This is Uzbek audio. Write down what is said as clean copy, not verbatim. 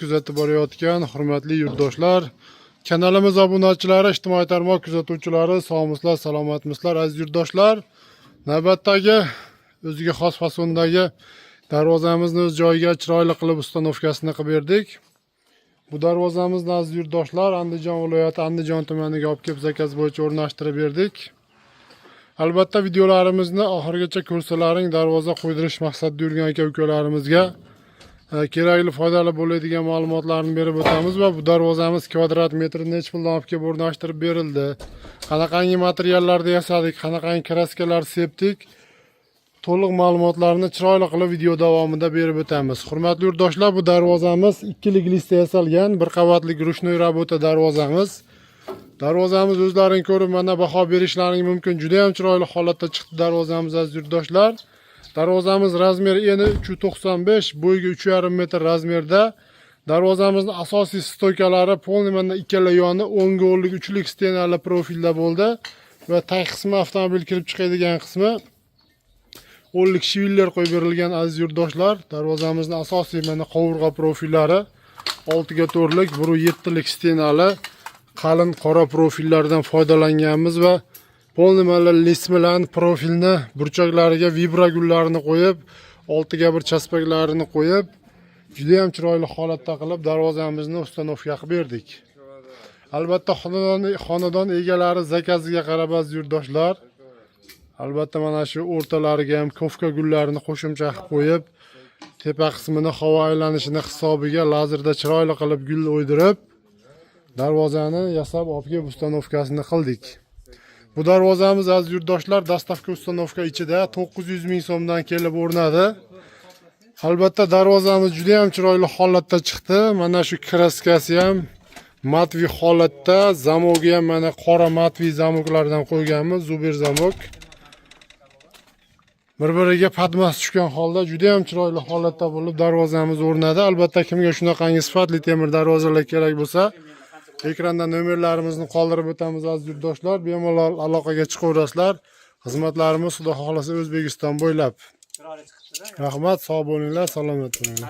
kuzatib borayotgan hurmatli yurtdoshlar, kanalimiz obunachilari, ijtimoiy tarmoq kuzatuvchilari, sog'misizlar, salomatmisizlar aziz yurtdoshlar. Navbatdagi o'ziga xos fasondagi darvozamizni o'z joyiga chiroyli qilib ustanovkasini qilib berdik. Bu darvozamizni aziz yurtdoshlar Andijon viloyati Andijon tumaniga olib kelib zakaz bo'yicha o'rnashtirib berdik. Albatta videolarimizni oxirigacha ko'rsalaring, darvoza qo'ydirish maqsadida yurgan aka-ukalarimizga kerakli foydali bo'ladigan ma'lumotlarni berib o'tamiz va bu darvozamiz kvadrat metri necha puldan olib kelib o'rnashtirib berildi, qanaqangi materiallarda yasadik, qanaqangi kraskalar sepdik, to'liq ma'lumotlarni chiroyli qilib video davomida berib o'tamiz. Hurmatli yurtdoshlar, bu darvozamiz 2 ligistda yasalgan, bir qavatli rushnoy rabota darvozamiz. Darvozamiz o'zlaring ko'rib mana baho berishlaring mumkin. Juda ham chiroyli holatda chiqdi darvozamiz aziz yurtdoshlar. Darvozamiz razmeri eni 395, bo'yiga 3,5 metr razmerda. Darvozamizning asosiy stoykalari polni mana ikkala yoni o'ngga o'nlik 3lik stenali profilda bo'ldi va tag qismi avtomobil kirib chiqadigan qismi o'nlik shiviller qo'yib berilgan aziz yurtdoshlar. Darvozamizning asosiy mana qovurg'a profillari 6 ga 4lik, 1,7lik stenali qalin qora profillardan foydalanganmiz va polni mana lismilan profilni burchaklariga vibra gullarini qo'yib, 6 ga 1 chaspaklarini qo'yib, juda ham chiroyli holatda qilib darvozamizni ustanovka qilib berdik. Albatta xonadon egalari zakaziga qarab aziz yurtdoshlar, albatta mana shu o'rtalariga ham kofka gullarini qo'shimcha qilib qo'yib, tepa qismini havo aylanishini hisobiga lazerda chiroyli qilib gul o'ydirib, darvozani yasab olib kelib ustanovkasini qildik. Bu darvozamiz aziz yurtdoshlar dastavka ustanovka ichida 900 ming so'mdan kelib o'rnadi. Albatta darvozamiz juda ham chiroyli holatda chiqdi. Mana shu kraskasi ham matvi holatda, zamogi ham mana qora matvi zamoklardan qo'yganmiz, zuber zamok. Bir-biriga padmas tushgan holda juda ham chiroyli holatda bo'lib darvozamiz o'rnadi. Albatta kimga shunaqangi sifatli temir darvozalar kerak bo'lsa, ekranda nomerlarimizni qoldirib o'tamiz aziz yurtdoshlar. Bemalol aloqaga chiqaverasizlar. Xizmatlarimiz xudo xohlasa O'zbekiston bo'ylab. Rahmat, sog' bo'linglar, salomat bo'linglar.